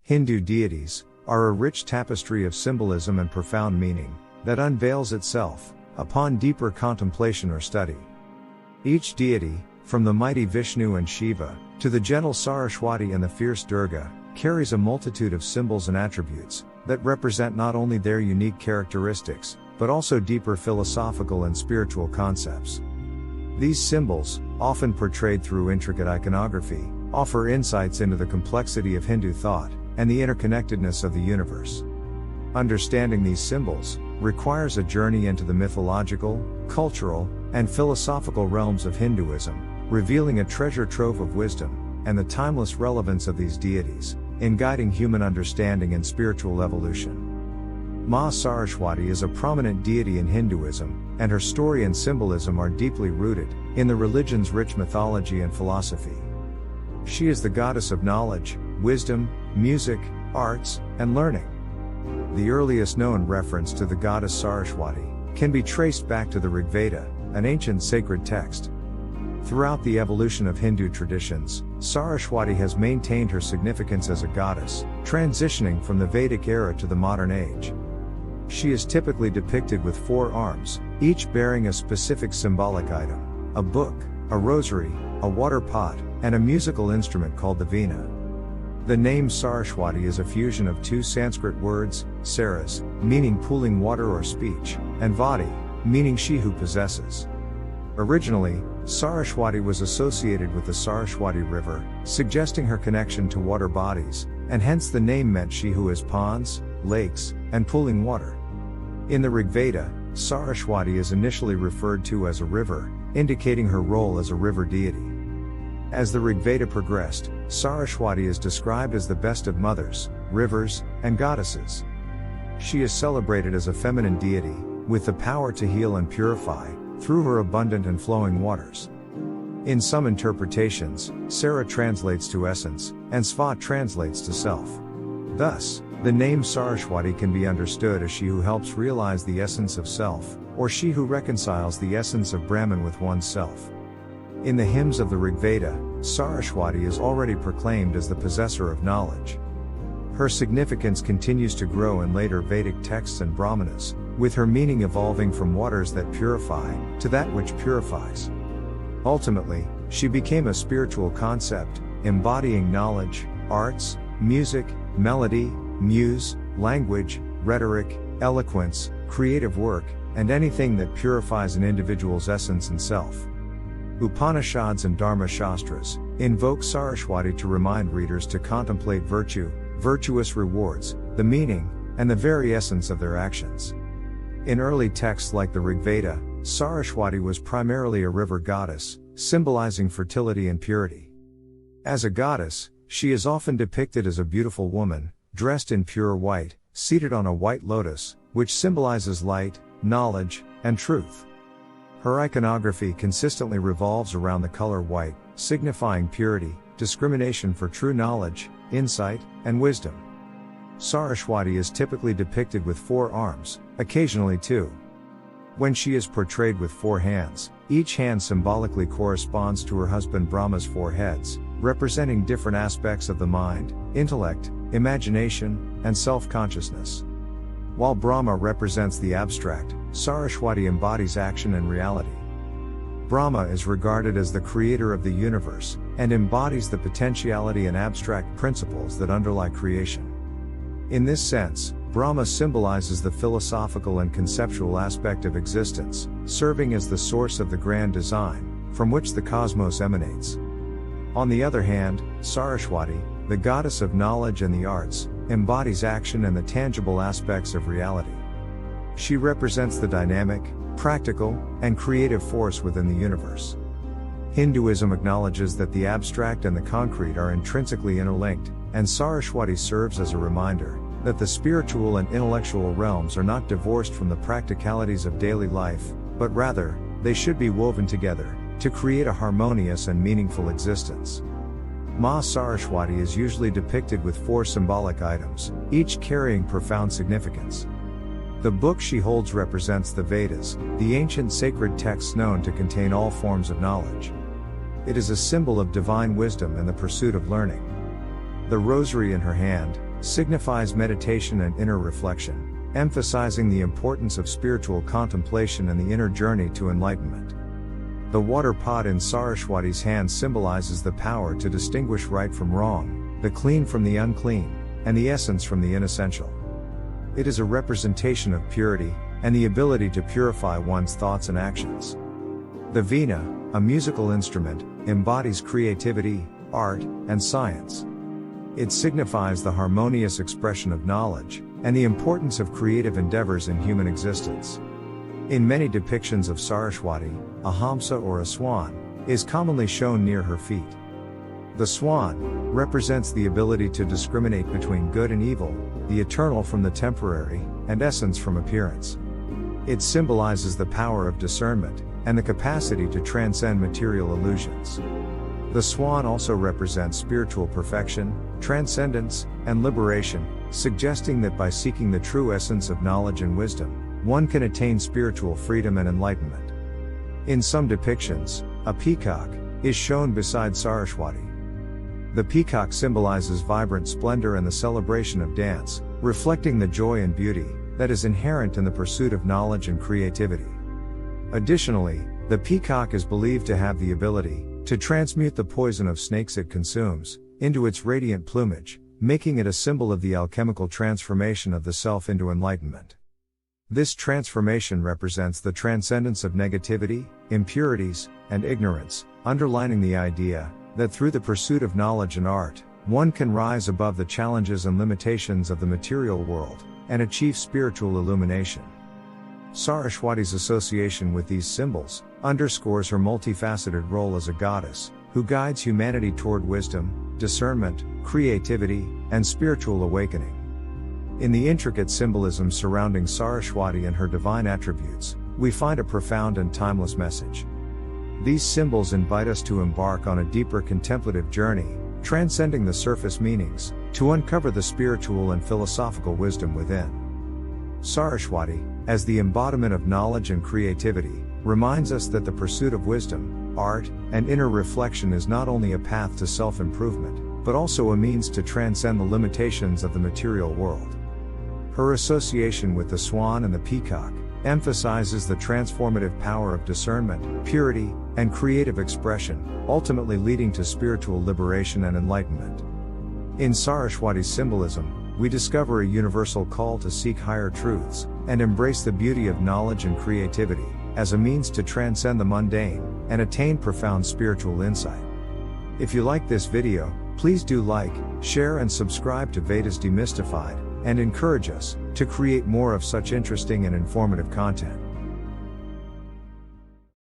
Hindu deities are a rich tapestry of symbolism and profound meaning that unveils itself upon deeper contemplation or study. Each deity, from the mighty Vishnu and Shiva, to the gentle Saraswati and the fierce Durga, carries a multitude of symbols and attributes that represent not only their unique characteristics, but also deeper philosophical and spiritual concepts. These symbols, often portrayed through intricate iconography, offer insights into the complexity of Hindu thought and the interconnectedness of the universe. Understanding these symbols requires a journey into the mythological, cultural, and philosophical realms of Hinduism, revealing a treasure trove of wisdom and the timeless relevance of these deities in guiding human understanding and spiritual evolution. Maa Saraswati is a prominent deity in Hinduism, and her story and symbolism are deeply rooted in the religion's rich mythology and philosophy. She is the goddess of knowledge, wisdom, music, arts, and learning. The earliest known reference to the goddess Saraswati can be traced back to the Rigveda, an ancient sacred text. Throughout the evolution of Hindu traditions, Saraswati has maintained her significance as a goddess, transitioning from the Vedic era to the modern age. She is typically depicted with 4 arms, each bearing a specific symbolic item: a book, a rosary, a water pot, and a musical instrument called the veena. The name Saraswati is a fusion of 2 Sanskrit words, saras, meaning pooling water or speech, and vati, meaning she who possesses. Originally, Saraswati was associated with the Saraswati River, suggesting her connection to water bodies, and hence the name meant she who has ponds, lakes, and pooling water. In the Rigveda, Saraswati is initially referred to as a river, indicating her role as a river deity. As the Rigveda progressed, Saraswati is described as the best of mothers, rivers, and goddesses. She is celebrated as a feminine deity, with the power to heal and purify, through her abundant and flowing waters. In some interpretations, Sara translates to essence, and Svat translates to self. Thus, the name Saraswati can be understood as she who helps realize the essence of self, or she who reconciles the essence of Brahman with oneself. In the hymns of the Rigveda, Saraswati is already proclaimed as the possessor of knowledge. Her significance continues to grow in later Vedic texts and Brahmanas, with her meaning evolving from waters that purify to that which purifies. Ultimately, she became a spiritual concept, embodying knowledge, arts, music, melody, muse, language, rhetoric, eloquence, creative work, and anything that purifies an individual's essence and self. Upanishads and Dharma Shastras invoke Saraswati to remind readers to contemplate virtue, virtuous rewards, the meaning, and the very essence of their actions. In early texts like the Rigveda, Saraswati was primarily a river goddess, symbolizing fertility and purity. As a goddess, she is often depicted as a beautiful woman, dressed in pure white, seated on a white lotus, which symbolizes light, knowledge, and truth. Her iconography consistently revolves around the color white, signifying purity, discrimination for true knowledge, insight, and wisdom. Saraswati is typically depicted with 4 arms, occasionally 2. When she is portrayed with 4 hands, each hand symbolically corresponds to her husband Brahma's 4 heads, representing different aspects of the mind, intellect, imagination, and self-consciousness. While Brahma represents the abstract, Saraswati embodies action and reality. Brahma is regarded as the creator of the universe, and embodies the potentiality and abstract principles that underlie creation. In this sense, Brahma symbolizes the philosophical and conceptual aspect of existence, serving as the source of the grand design, from which the cosmos emanates. On the other hand, Saraswati, the goddess of knowledge and the arts, embodies action and the tangible aspects of reality. She represents the dynamic, practical, and creative force within the universe. Hinduism acknowledges that the abstract and the concrete are intrinsically interlinked, and Saraswati serves as a reminder that the spiritual and intellectual realms are not divorced from the practicalities of daily life, but rather, they should be woven together to create a harmonious and meaningful existence. Maa Saraswati is usually depicted with 4 symbolic items, each carrying profound significance. The book she holds represents the Vedas, the ancient sacred texts known to contain all forms of knowledge. It is a symbol of divine wisdom and the pursuit of learning. The rosary in her hand signifies meditation and inner reflection, emphasizing the importance of spiritual contemplation and the inner journey to enlightenment. The water pot in Saraswati's hand symbolizes the power to distinguish right from wrong, the clean from the unclean, and the essence from the inessential. It is a representation of purity, and the ability to purify one's thoughts and actions. The veena, a musical instrument, embodies creativity, art, and science. It signifies the harmonious expression of knowledge, and the importance of creative endeavors in human existence. In many depictions of Saraswati, a hamsa or a swan is commonly shown near her feet. The swan represents the ability to discriminate between good and evil, the eternal from the temporary, and essence from appearance. It symbolizes the power of discernment, and the capacity to transcend material illusions. The swan also represents spiritual perfection, transcendence, and liberation, suggesting that by seeking the true essence of knowledge and wisdom, one can attain spiritual freedom and enlightenment. In some depictions, a peacock is shown beside Saraswati. The peacock symbolizes vibrant splendor and the celebration of dance, reflecting the joy and beauty that is inherent in the pursuit of knowledge and creativity. Additionally, the peacock is believed to have the ability to transmute the poison of snakes it consumes into its radiant plumage, making it a symbol of the alchemical transformation of the self into enlightenment. This transformation represents the transcendence of negativity, impurities, and ignorance, underlining the idea that through the pursuit of knowledge and art, one can rise above the challenges and limitations of the material world and achieve spiritual illumination. Saraswati's association with these symbols underscores her multifaceted role as a goddess who guides humanity toward wisdom, discernment, creativity, and spiritual awakening. In the intricate symbolism surrounding Saraswati and her divine attributes, we find a profound and timeless message. These symbols invite us to embark on a deeper contemplative journey, transcending the surface meanings, to uncover the spiritual and philosophical wisdom within. Saraswati, as the embodiment of knowledge and creativity, reminds us that the pursuit of wisdom, art, and inner reflection is not only a path to self-improvement, but also a means to transcend the limitations of the material world. Her association with the swan and the peacock emphasizes the transformative power of discernment, purity, and creative expression, ultimately leading to spiritual liberation and enlightenment. In Saraswati's symbolism, we discover a universal call to seek higher truths and embrace the beauty of knowledge and creativity as a means to transcend the mundane and attain profound spiritual insight. If you like this video, please do like, share, and subscribe to Vedas Demystified, and encourage us to create more of such interesting and informative content.